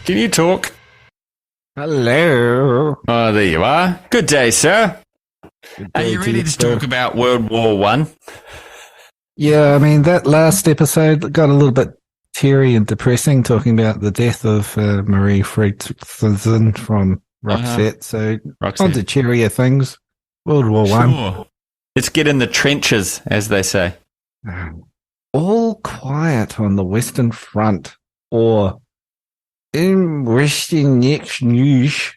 Can you talk? Hello. Oh, there you are. Good day, sir. Good Are day you to ready you, to sir. talk about World War One? Yeah, I mean, that last episode got a little bit teary and depressing, talking about the death of Marie Fredriksson from Roxette. So, on to cheerier things. World War One. Sure. Let's get in the trenches, as they say. All quiet on the Western Front, or in Western Next News,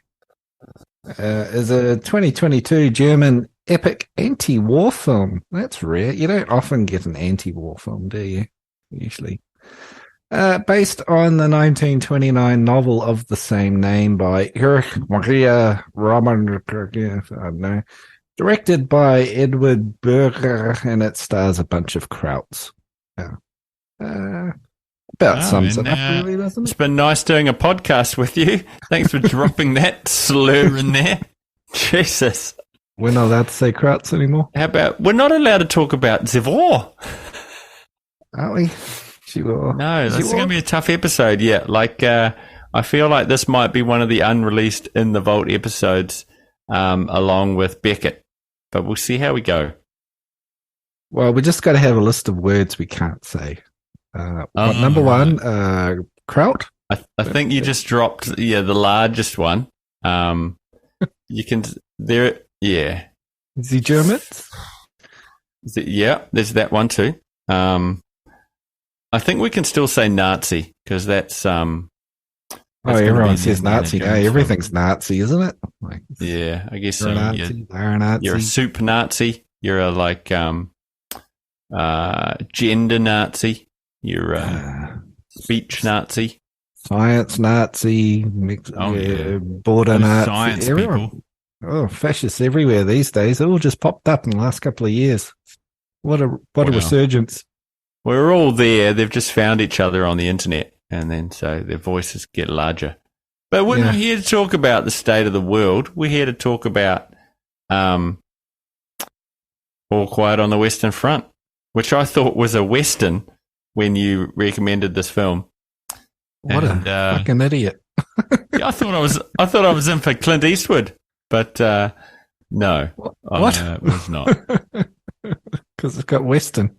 is a 2022 German epic anti-war film. That's rare. You don't often get an anti-war film, do you? Usually. Based on the 1929 novel of the same name by Erich Maria Roman, I don't know, directed by Edward Berger, and it stars a bunch of Krauts. About sums it up, really, doesn't It's it? been nice doing a podcast with you. Thanks for dropping that slur in there. Jesus. We're not allowed to say Krauts anymore, How about, we're not allowed to talk about the war. aren't we? Sure. No, this is going to be a tough episode. Yeah, I feel like this might be one of the unreleased In the Vault episodes, along with Beckett. But we'll see how we go. Well, we just got to have a list of words we can't say. Number one, Kraut. I think you just dropped the largest one. You can yeah. Is he German? Yeah, there's that one too. I think we can still say Nazi because that's everyone says Nazi. Hey, everything's Nazi, isn't it? Like, yeah, I guess you're so. a Nazi, they're a Nazi. You're a soup Nazi. You're a gender Nazi. You're a speech Nazi. Science Nazi. Border Nazi. Science everyone. people. Oh, fascists everywhere these days. It all just popped up in the last couple of years. What a resurgence. We're all there. They've just found each other on the internet, and then so their voices get larger. But we're not here to talk about the state of the world. We're here to talk about All Quiet on the Western Front, which I thought was a Western when you recommended this film. What a fucking idiot. Yeah, I thought I was in for Clint Eastwood, but no. What? It was not. Because it's got Western.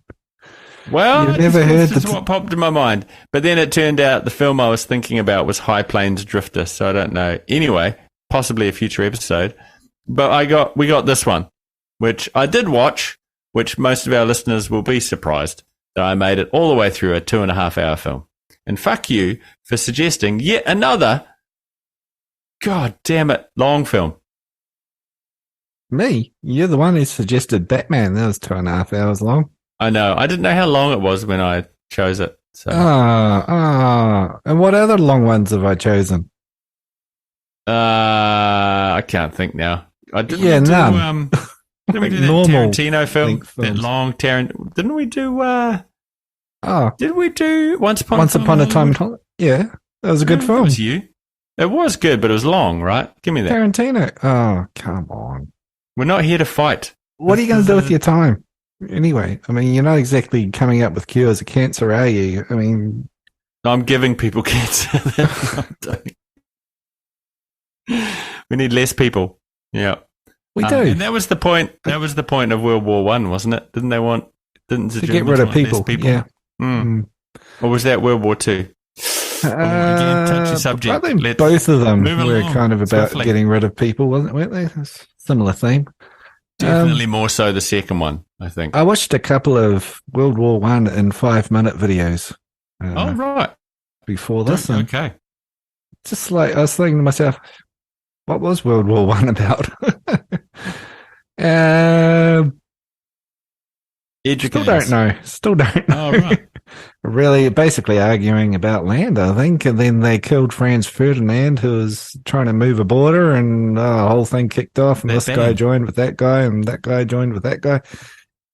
Well, You've never heard this is what popped in my mind. But then it turned out the film I was thinking about was High Plains Drifter, so I don't know. Anyway, possibly a future episode. But we got this one, which I did watch, which most of our listeners will be surprised that I made it all the way through a 2.5 hour film. And fuck you for suggesting yet another, god damn it, long film. Me? You're the one who suggested Batman. That was 2.5 hours long. I know. I didn't know how long it was when I chose it. So. And what other long ones have I chosen? I can't think now. none. Didn't we do that Normal Tarantino film? That films. long Tarantino. Didn't we do? Oh, Did we do Once Upon a Time in Hollywood? Yeah, that was a good It film. was you. It was good, but it was long, right? Give me that. Tarantino. Oh, come on. We're not here to fight. What are you going to do with your time? Anyway, I mean, you're not exactly coming up with cures of cancer, are you? I mean, I'm giving people cancer. We need less people. Yeah, we do. And that was the point. That was the point of World War One, wasn't it? Didn't the to get Germans rid of want less people. Yeah. Or was that World War Two? Again, touchy subject. I think Let's both of them move were along kind of about swiftly. getting rid of people, weren't they? Similar theme. Definitely more so the second one, I think. I watched a couple of World War One in 5-minute videos Right. before this. And Okay. just like I was thinking to myself, what was World War One about? Still don't know. Oh, right. Really, basically arguing about land, I think. And then they killed Franz Ferdinand, who was trying to move a border, and the whole thing kicked off. And this guy joined with that guy, and that guy joined with that guy.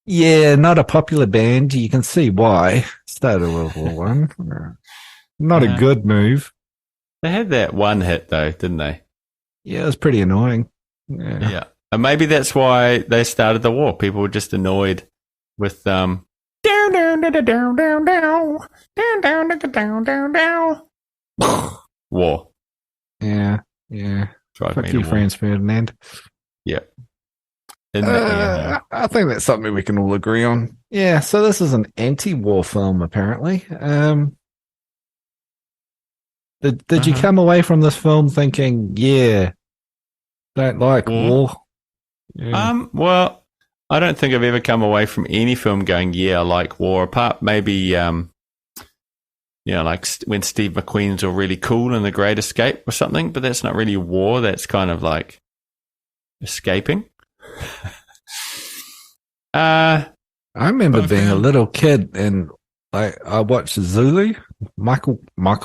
Yeah, not a popular band. You can see why. Started World War One. Not a good move. They had that one hit, though, didn't they? Yeah, it was pretty annoying. Yeah. And maybe that's why they started the war. People were just annoyed with down, down, down, down, down, down, down, down, down, down, down, down. War. Yeah, yeah. Drive Fuck me you, to war. Franz Ferdinand. Yeah. Yeah. I think that's something we can all agree on. Yeah, so this is an anti-war film, apparently. Did you Uh-huh. come away from this film thinking, yeah, don't like war? Yeah. Well, I don't think I've ever come away from any film going, yeah, I like war, apart maybe, like when Steve McQueen's all really cool in The Great Escape or something, but that's not really war. That's kind of like escaping. I remember But being a little kid and I watched Zulu, Michael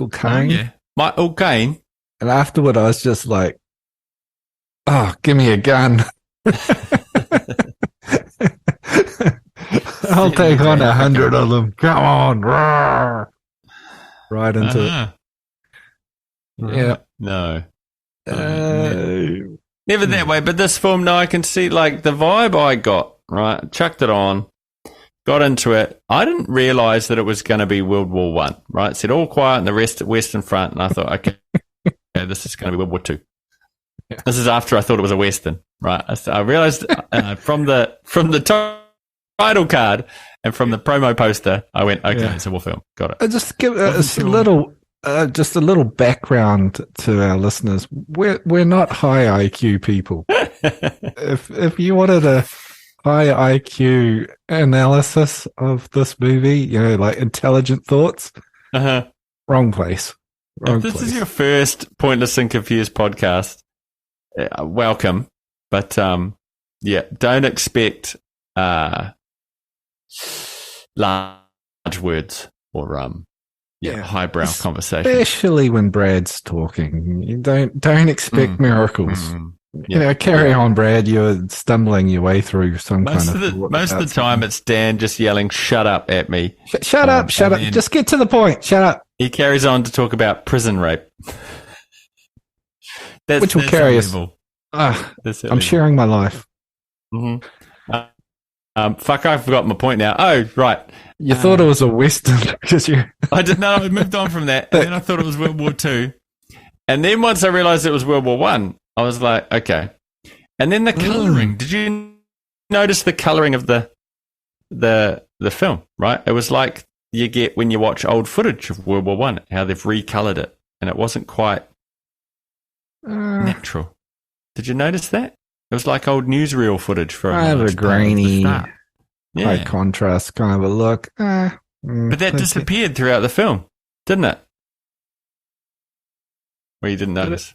Caine, yeah. Michael Caine. and afterward I was just like, oh, give me a gun. I'll take on 100 of them. Come on. Roar. Right into it. Yeah. No. Uh, Never that way, but this film, no, I can see like the vibe I got, right? Chucked it on, got into it. I didn't realize that it was going to be World War One, right? It said all quiet and the rest at Western Front, and I thought, okay, this is going to be World War Two. Yeah. This is after I thought it was a Western, right? I realized from the title card and from the promo poster, I went, okay, it's a war film. Got it. just give us a little. Just a little background to our listeners. We're not high IQ people. If you wanted a high IQ analysis of this movie, like intelligent thoughts, wrong place. If this is your first Pointless and Confused podcast, welcome. But don't expect large words or highbrow conversation. Especially when Brad's talking. You don't expect miracles. Carry on, Brad. You're stumbling your way through some most kind of... Most of the time, it's Dan just yelling, shut up at me. Shut up. Just get to the point. Shut up. He carries on to talk about prison rape. Which will carry us. I'm sharing my life. Mm-hmm. Fuck, I forgot my point now. Oh, right. You thought it was a Western because you... I didn't know. I moved on from that. And then I thought it was World War II. And then once I realized it was World War I, I was like, okay. And then the coloring. Did you notice the coloring of the film, right? It was like you get when you watch old footage of World War I, how they've recolored it. And it wasn't quite natural. Did you notice that? It was like old newsreel footage for a grainy, high contrast kind of a look. But that disappeared throughout the film, didn't it? Well, you didn't notice.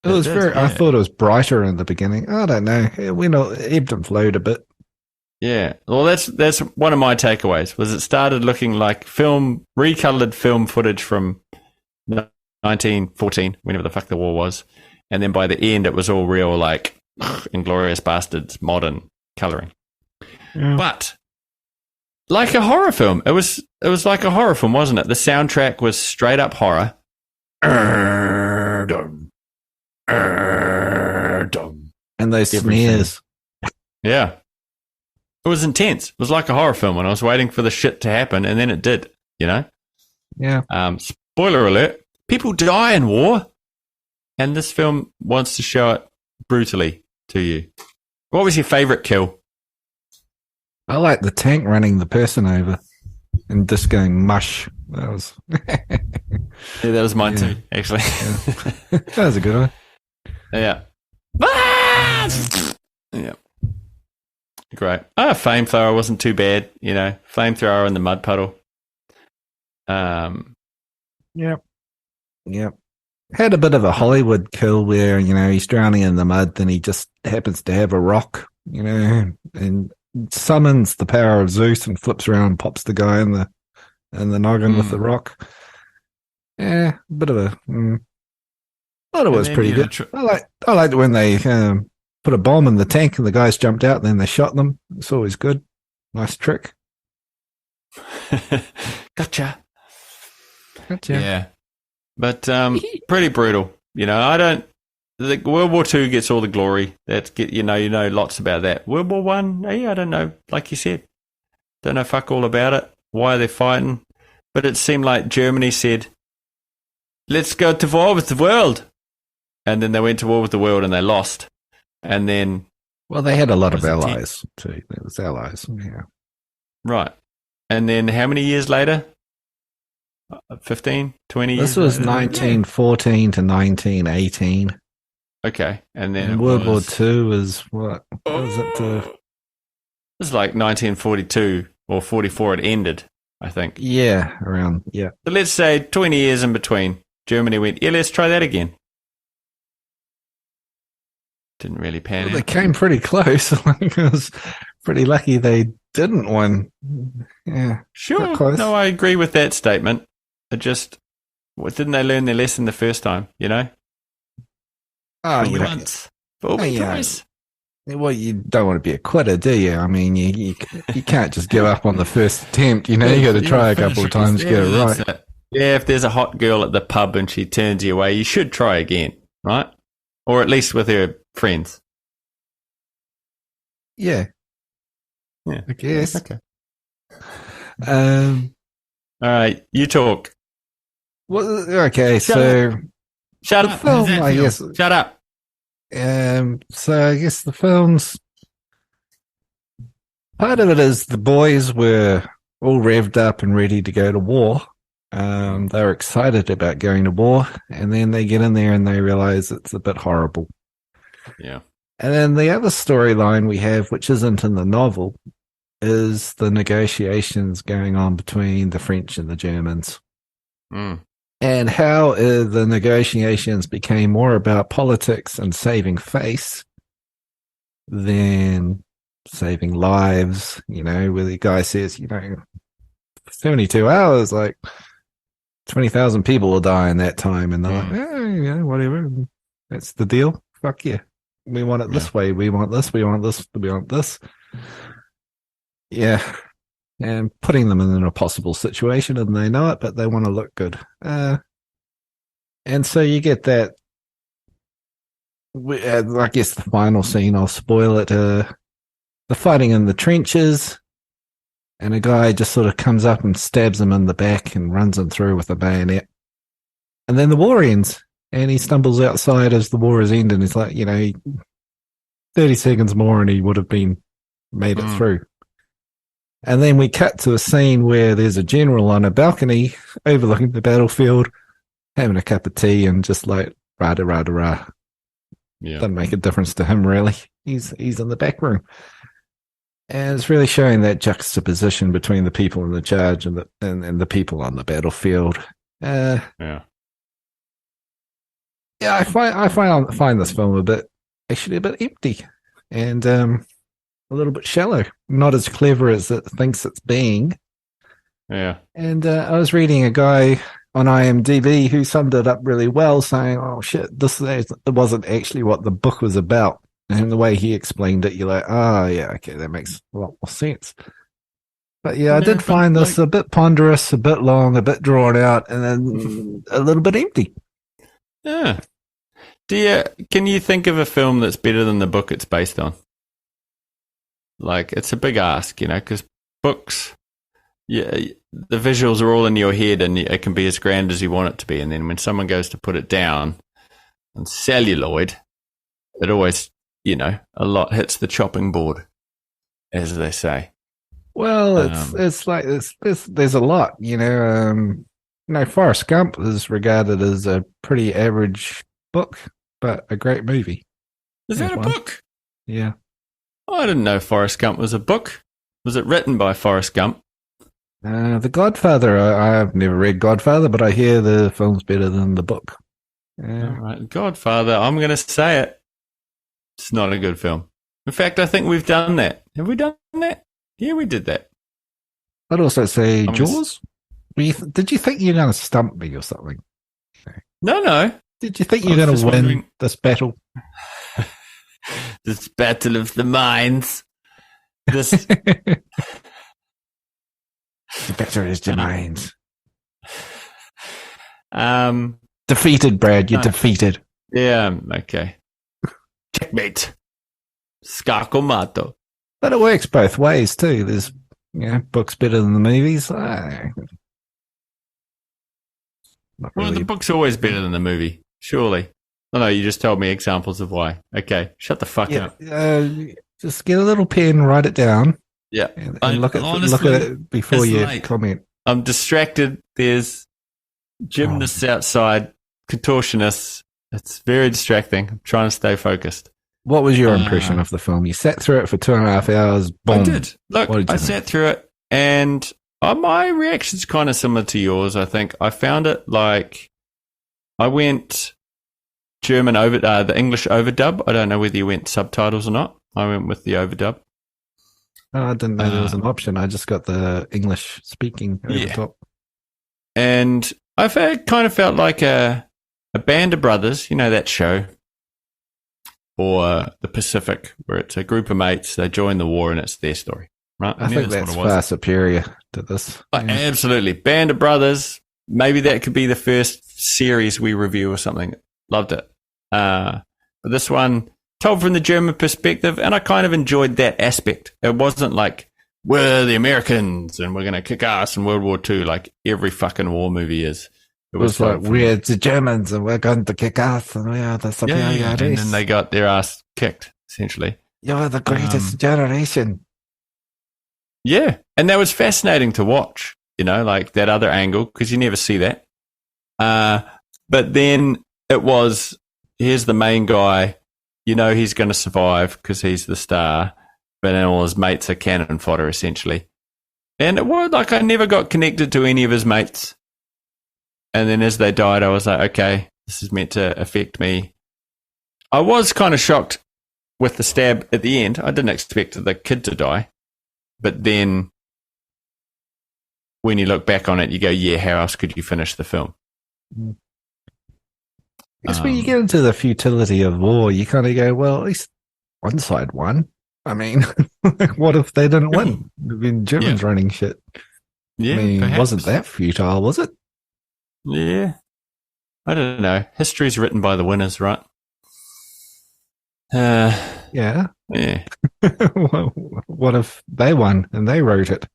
It was I thought it was brighter in the beginning. I don't know. It ebbed and flowed a bit. Yeah. Well, that's one of my takeaways. Was it started looking like recolored film footage from 1914, whenever the fuck the war was, and then by the end it was all real like Inglourious Bastards, modern coloring. Yeah. But like a horror film, it was like a horror film, wasn't it? The soundtrack was straight up horror. And those sneers. Yeah. It was intense. It was like a horror film, and I was waiting for the shit to happen, and then it did, Yeah. Spoiler alert. People die in war, and this film wants to show it brutally to you. What was your favorite kill? I like the tank running the person over and just going mush. That was... Yeah, that was mine too, actually. Yeah. That was a good one. Yeah. Yeah. Great. Flamethrower wasn't too bad, Flamethrower in the mud puddle. Yep. Had a bit of a Hollywood kill where, he's drowning in the mud, then he just happens to have a rock, and summons the power of Zeus and flips around and pops the guy in the noggin with the rock. Yeah, a bit of a... thought it was pretty good. I liked when they put a bomb in the tank and the guys jumped out and then they shot them. It's always good. Nice trick. Gotcha. Yeah. But pretty brutal. The World War II gets all the glory. You know lots about that. World War One, I don't know. Like you said, don't know fuck all about it. Why they're fighting, but it seemed like Germany said, "Let's go to war with the world." and then they went to war with the world and they lost. And then, Well, they had a lot of Was it 10? allies too. There was allies. Yeah. right. And then how many years later? 15, 20 years This was later? 1914 to 1918. Yeah. Okay. And then And it World War was, II was what? What was it? It was like 1942 or 44 it ended, I think. Yeah, around, yeah. So let's say 20 years in between. Germany went, yeah, let's try that again. Didn't really pan Well, they out. came pretty close. Like, I was pretty lucky they didn't win. Yeah. Sure. Got close. No, I agree with that statement. It just, didn't they learn their lesson the first time, you know? Oh, Fool you me don't, once. Fool me Yeah. twice. well, you don't want to be a quitter, do you? I mean, you can't just give up on the first attempt. You know, you got to try a couple of times to get it right. That's it. Yeah, if there's a hot girl at the pub and she turns you away, you should try again, right? Or at least with her friends. Yeah. Yeah. I guess. Okay. Um. All right, you talk. Well, okay. Shut So, Shut The up. film, How's that I feel? guess- Shut up. so I guess the film's part of it is the boys were all revved up and ready to go to war. They were excited about going to war, and then they get in there and they realize it's a bit horrible. Yeah. And then the other storyline we have, which isn't in the novel, is the negotiations going on between the French and the Germans, Mm. and how the negotiations became more about politics and saving face than saving lives. You know, where the guy says, 72 hours, like 20,000 people will die in that time. And they're like, yeah, whatever. That's the deal. Fuck yeah. We want it this way. We want this. We want this. We want this. Yeah. And putting them in an impossible situation, and they know it, but they want to look good. And so you get that. I guess the final scene, I'll spoil it. The fighting in the trenches, and a guy just sort of comes up and stabs him in the back and runs him through with a bayonet. And then the war ends, and he stumbles outside as the war is ended. It's like, 30 seconds more and he would have made it through. And then we cut to a scene where there's a general on a balcony overlooking the battlefield, having a cup of tea and just like, rah, rah, rah. Yeah. Doesn't make a difference to him, really. He's in the back room. And it's really showing that juxtaposition between the people in the charge and the people on the battlefield. Yeah. Yeah, I find this film a bit empty and a little bit shallow, not as clever as it thinks it's being. Yeah. And I was reading a guy on IMDb who summed it up really well, saying, "Oh shit, it wasn't actually what the book was about." And the way he explained it, you're like, "Oh yeah, okay, that makes a lot more sense." But yeah, I did find this a bit ponderous, a bit long, a bit drawn out, and then a little bit empty. Yeah. Can you think of a film that's better than the book it's based on? Like, it's a big ask, because books, the visuals are all in your head and it can be as grand as you want it to be. And then when someone goes to put it down on celluloid, it always, a lot hits the chopping board, as they say. Well, it's like there's a lot, Forrest Gump is regarded as a pretty average book, but a great movie. Is that a book? Yeah. Oh, I didn't know Forrest Gump was a book. Was it written by Forrest Gump? The Godfather, I've never read Godfather, but I hear the film's better than the book. All right. Godfather, I'm going to say it. It's not a good film. In fact, I think we've done that. Have we done that? Yeah, we did that. I'd also say Jaws. Did you think you were going to stump me or something? No. Did you think you were going to win this battle? This battle of the minds. This The better is the minds. Defeated, Brad. You're defeated. Yeah, okay. Checkmate. Scacomato. But it works both ways too. There's, books better than the movies. Well, the book's always better than the movie, surely. Oh, no, you just told me examples of why. Okay, shut the fuck up. Just get a little pen, write it down, Yeah. and look at it before you comment. I'm distracted. There's gymnasts outside, contortionists. It's very distracting. I'm trying to stay focused. What was your impression of the film? You sat through it for 2.5 hours. Boom. I did. Look, I sat through it, and my reaction's kind of similar to yours, I think. I found it like I went German the English overdub. I don't know whether you went subtitles or not. I went with the overdub. Oh, I didn't know there was an option. I just got the English speaking over the top. And I kind of felt like a Band of Brothers, you know that show, or The Pacific, where it's a group of mates, they join the war and it's their story, right? I think that's far superior to this. Absolutely. Band of Brothers, maybe that could be the first series we review or something. Loved it. But this one, told from the German perspective, and I kind of enjoyed that aspect. It wasn't like, we're the Americans and we're going to kick ass in World War II like every fucking war movie is. It was like, we're the Germans and we're going to kick ass and we are the superior race. And then they got their ass kicked, essentially. You're the greatest generation. Yeah. And that was fascinating to watch, you know, like that other angle, because you never see that. But then it was, here's the main guy, you know he's going to survive because he's the star, but then all his mates are cannon fodder, essentially. And it was like I never got connected to any of his mates. And then as they died, I was like, okay, this is meant to affect me. I was kind of shocked with the stab at the end. I didn't expect the kid to die. But then when you look back on it, you go, yeah, how else could you finish the film? It's when you get into the futility of war, you kind of go, well, at least one side won. I mean, what if they didn't win? There'd been Germans running shit. Yeah, I mean, wasn't that futile, was it? Yeah. I don't know. History's written by the winners, right? Yeah. Yeah. What if they won and they wrote it?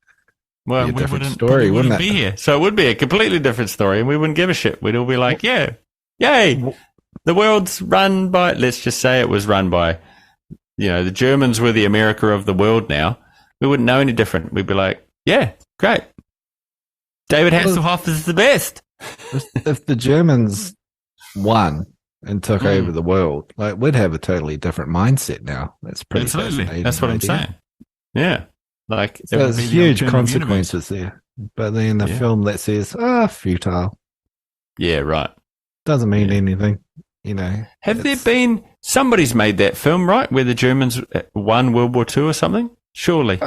Well, we wouldn't be here. So it would be a completely different story and we wouldn't give a shit. We'd all be like, yeah, yay. The world's run by, let's just say it was run by, you know, the Germans were the America of the world now. We wouldn't know any different. We'd be like, yeah, great. David Hasselhoff is the best. If the Germans won and took over the world, like we'd have a totally different mindset now. That's pretty Absolutely. That's what I'm saying. Yeah. Like so there's huge consequences there. But then the film that says, futile. Yeah, right. Doesn't mean anything, you know. Have there been, somebody's made that film, right? Where the Germans won World War II or something? Surely.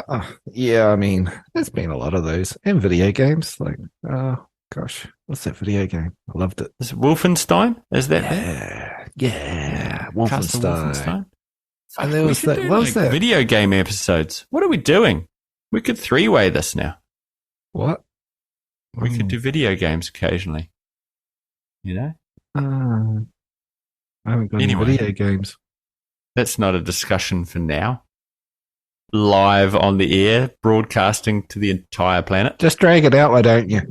Yeah, I mean, there's been a lot of those. And video games. Like, gosh, what's that video game? I loved it. Is it Wolfenstein? Is that Yeah, Wolfenstein. And there was that. What was that? Video game episodes. What are we doing? We could three-way this now. What? We could do video games occasionally. You know? I haven't got any video games. That's not a discussion for now. Live on the air, broadcasting to the entire planet. Just drag it out, why don't you?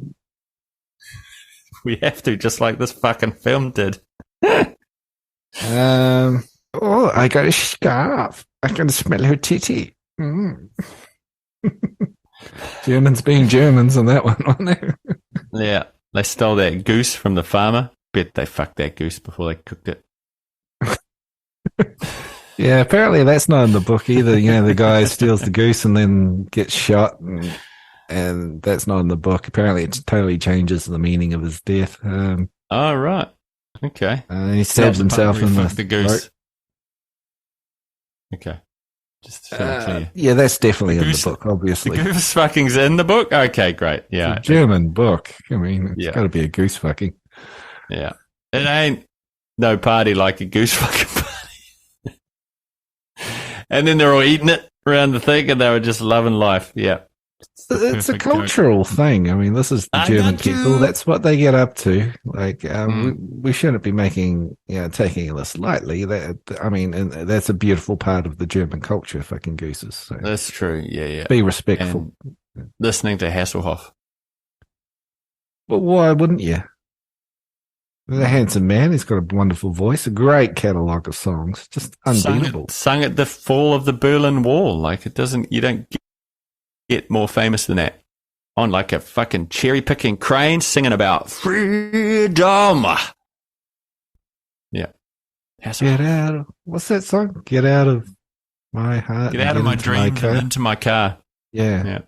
We have to, just like this fucking film did. I got a scarf. I can smell her titty. Germans being Germans on that one, wasn't they? Yeah, they stole that goose from the farmer. Bet they fucked that goose before they cooked it. Yeah, apparently that's not in the book either. You know, the guy steals the goose and then gets shot, and that's not in the book. Apparently, it totally changes the meaning of his death. Oh, right. Okay. He stabs himself in the goose. Throat. Okay. Just so clear. Yeah, that's definitely in the book, obviously. The goose fucking's in the book? Okay, great. Yeah. It's a German book. I mean, it's got to be a goose fucking. Yeah. It ain't no party like a goose fucking party. And then they're all eating it around the thing and they were just loving life. Yeah. It's a cultural thing. I mean, this is the German people. That's what they get up to. Like, we shouldn't be taking this lightly. That's a beautiful part of the German culture, fucking gooses. So that's true. Yeah. Be respectful. And listening to Hasselhoff. But why wouldn't you? The handsome man. He's got a wonderful voice, a great catalogue of songs, just unbeatable. Sung at the fall of the Berlin Wall. Like you don't get more famous than that. On like a fucking cherry picking crane singing about freedom. Yeah. Get out of, what's that song? Get out of my heart. Get out of my dreams and into my car. Yeah.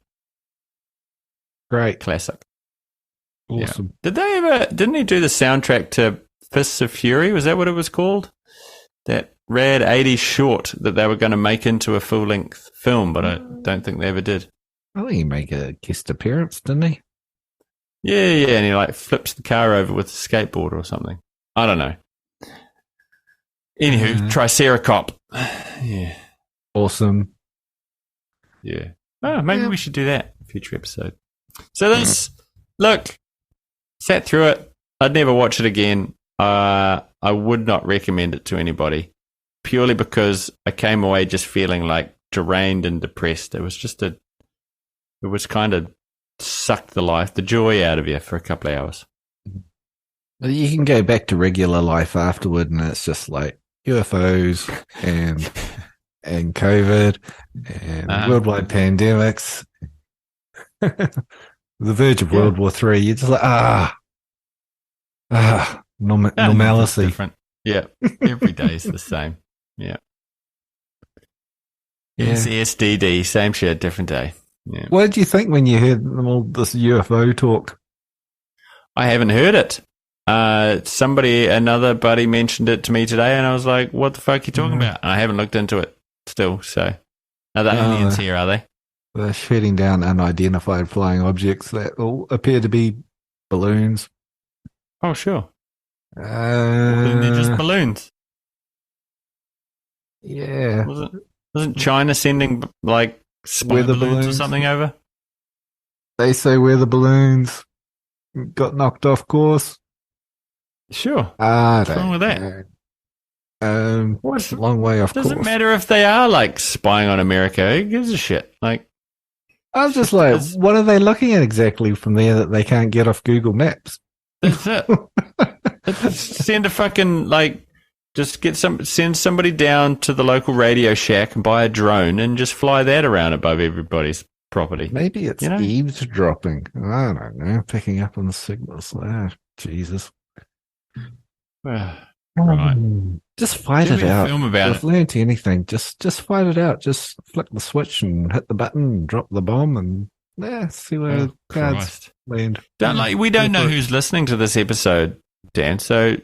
Great. Classic. Awesome. Yeah. Didn't he do the soundtrack to Fists of Fury? Was that what it was called? That rad 80s short that they were going to make into a full length film, but I don't think they ever did. I think he made a guest appearance, didn't he? Yeah, and he like flips the car over with a skateboard or something. I don't know. Anywho, Triceracop. Yeah. Awesome. Yeah. Oh, maybe we should do that in a future episode. So look, sat through it. I'd never watch it again. I would not recommend it to anybody, purely because I came away just feeling like deranged and depressed. It was kind of sucked the joy out of you for a couple of hours. You can go back to regular life afterward, and it's just like UFOs and COVID and worldwide pandemics, the verge of World War III. You're just like normalcy. Different. Yeah, every day is the same. Yeah. SDD, same shit, different day. Yeah. What did you think when you heard all this UFO talk? I haven't heard it. Another buddy mentioned it to me today, and I was like, what the fuck are you talking about? And I haven't looked into it still, so. Are there aliens here, are they? They're shooting down unidentified flying objects that all appear to be balloons. Oh, sure. Then they're just balloons. Yeah. Wasn't China sending, like, spy balloons or something over? They say where the balloons got knocked off course. Sure. What's wrong with that? What's a long way off course. Doesn't matter if they are like spying on America. Who gives a shit? Like, I was just like, what are they looking at exactly from there that they can't get off Google Maps? That's it. Send a fucking send somebody down to the local Radio Shack and buy a drone and just fly that around above everybody's property. Maybe it's eavesdropping. I don't know, picking up on the signals. Jesus. Right. Just fight it out. Film about if learned anything, just fight it out. Just flick the switch and hit the button and drop the bomb and see where the cards land. We don't know who's listening to this episode, Dan. So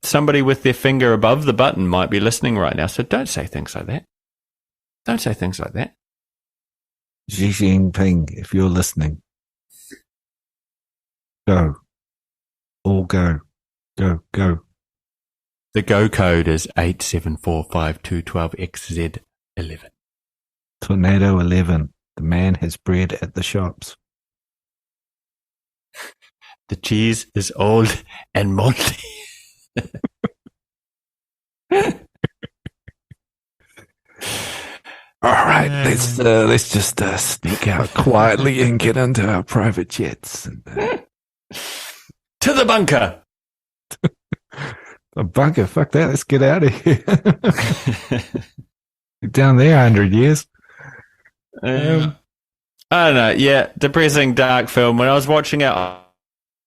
somebody with their finger above the button might be listening right now. So don't say things like that. Don't say things like that. Xi Jinping, if you're listening, go. All go. Go, go. The go code is 8745212XZ11. Tornado 11. The man has bread at the shops. The cheese is old and moldy. All right, let's just sneak out quietly and get into our private jets. To the bunker. A bunker? Fuck that. Let's get out of here. Down there 100 years. I don't know. Yeah, depressing, dark film. When I was watching it,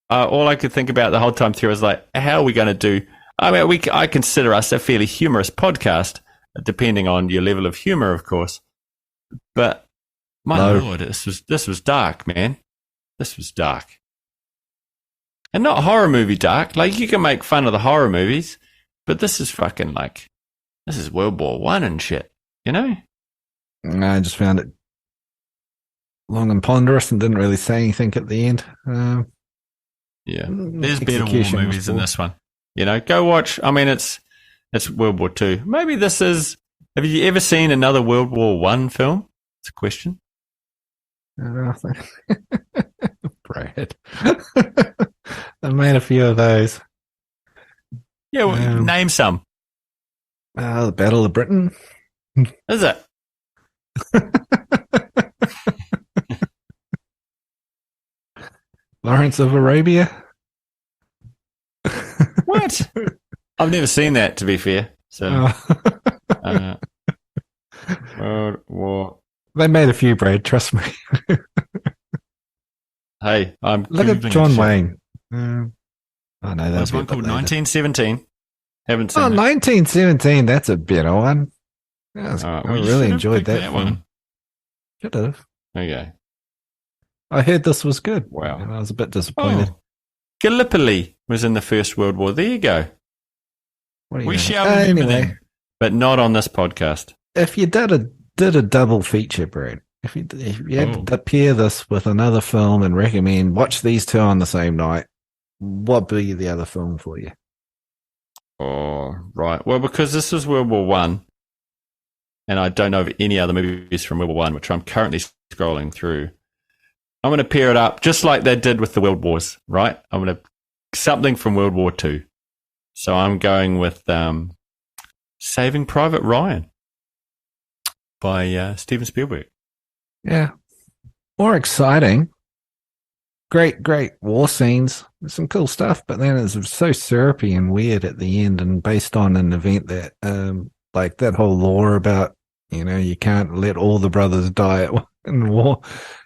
all I could think about the whole time through was like, how are we going to do? I mean, I consider us a fairly humorous podcast, depending on your level of humor, of course. But my lord, this was dark, man. This was dark. And not horror movie dark. Like, you can make fun of the horror movies, but this is fucking this is World War I and shit, you know? I just found it long and ponderous and didn't really say anything at the end. Yeah. There's better war movies than this one. You know, go watch. I mean, it's World War II. Maybe this is. Have you ever seen another World War I film? It's a question. Brad. I made a few of those. Yeah, well, name some. The Battle of Britain. Is it? Lawrence of Arabia. What? I've never seen that, to be fair. So, Oh. World War. They made a few, Brad. Trust me. Hey, I'm Look at Googling John shit. Wayne. I know There's that's one called 1917. Haven't seen Oh, it. 1917. That's a better one. Yes, All right, I well, you really should have enjoyed picked that film. one. Should have. Okay. I heard this was good. Wow. And I was a bit disappointed. Oh, Gallipoli was in the First World War. There you go. What do you We know? shall remember Anyway, them, but not on this podcast. if you did a double feature, Brad, if you had to pair this with another film and recommend watch these two on the same night, what would be the other film for you? Oh, right. Well, because this is World War One, and I don't know of any other movies from World War One, which I'm currently scrolling through. I'm going to pair it up just like they did with the World Wars, right? I'm going to something from World War Two. So I'm going with Saving Private Ryan by Steven Spielberg. Yeah. More exciting. Great war scenes. There's some cool stuff, but then it's so syrupy and weird at the end and based on an event that, like that whole lore about, you can't let all the brothers die in war.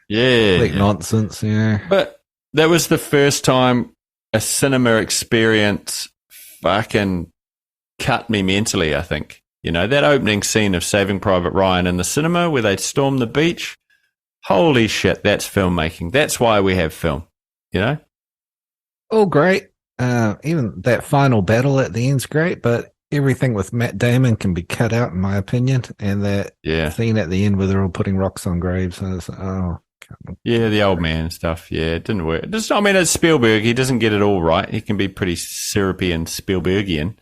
Yeah. Like nonsense, yeah. But that was the first time a cinema experience fucking cut me mentally, I think. That opening scene of Saving Private Ryan in the cinema where they storm the beach. Holy shit, that's filmmaking. That's why we have film, Oh, great. Even that final battle at the end's great, but everything with Matt Damon can be cut out, in my opinion. And that scene at the end where they're all putting rocks on graves. I was like, yeah, the old man stuff. Yeah, it didn't work. It's Spielberg. He doesn't get it all right. He can be pretty syrupy and Spielbergian.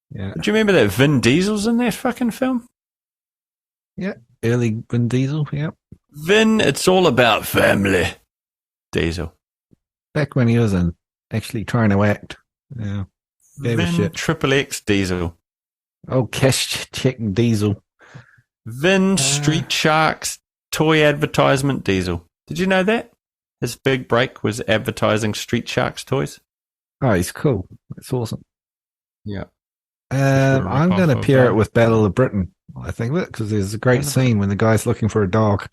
Yeah. Do you remember that Vin Diesel's in that fucking film? Yeah. Early Vin Diesel. Yeah. Vin, it's all about family. Diesel. Back when he was actually trying to act. Yeah. Gave a Vin shit. Triple X Diesel. Oh, cash check Diesel. Vin Street Sharks toy advertisement Diesel. Did you know that? His big break was advertising Street Sharks toys. Oh, he's cool. That's awesome. Yeah. I'm going to pair it with Battle of Britain, I think, because there's a great scene when the guy's looking for a dog.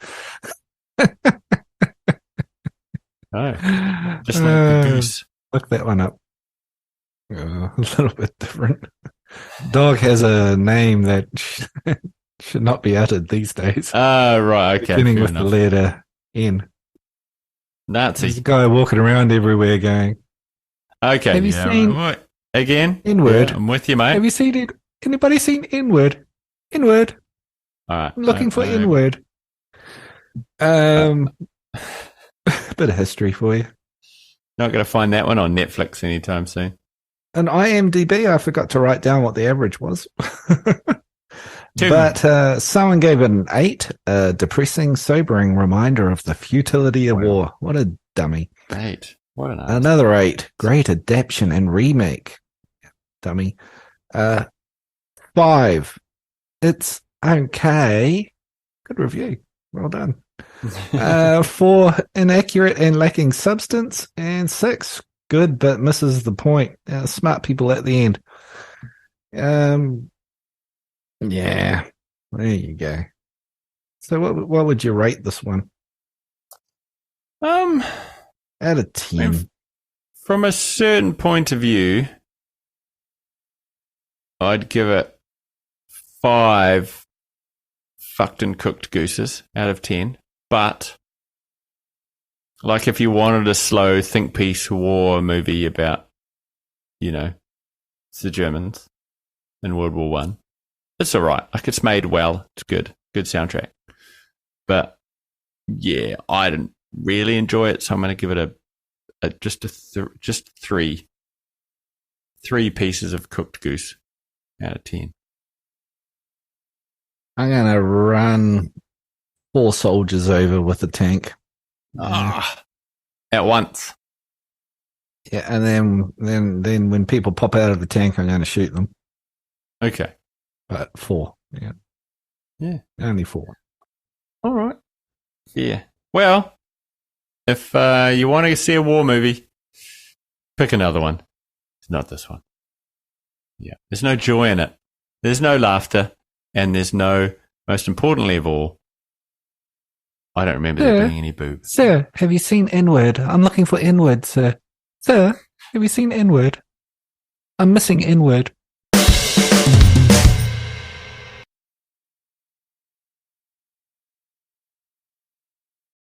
Oh, just like the goose. Look that one up. A little bit different. Dog has a name that should not be uttered these days. Oh, right. Okay. Beginning with the letter N. Nazi. There's a guy walking around everywhere going. Okay. Have you seen again? N-word? Yeah, I'm with you, mate. Have you seen it? Anybody seen N-word? N-word. All right. I'm looking for N-word. Bit of history for you. Not going to find that one on Netflix anytime soon. And IMDb, I forgot to write down what the average was. But someone gave it an 8, a depressing, sobering reminder of the futility of war. What a dummy. 8. What an Another 8, great adaptation and remake. Dummy. 5, it's okay. Good review. Well done. 4, inaccurate and lacking substance. And 6, good but misses the point. Smart people at the end. Yeah, there you go. So what would you rate this one? Out of 10. From a certain point of view, I'd give it 5 fucked and cooked gooses out of 10. But like if you wanted a slow think piece war movie about, the Germans in World War One, it's all right. Like it's made well. It's good soundtrack. But yeah, I didn't really enjoy it, so I'm going to give it just 3 pieces of cooked goose out of 10. I'm going to run 4 soldiers over with a tank. At once. Yeah, and then when people pop out of the tank, I'm going to shoot them. Okay. But 4. Yeah. Yeah. Only 4. All right. Yeah. Well, if you want to see a war movie, pick another one. It's not this one. Yeah. There's no joy in it. There's no laughter. And there's no, most importantly of all, I don't remember there being any boobs. Sir, have you seen N-word? I'm looking for N-word, sir. Sir, have you seen N-word? I'm missing N-word.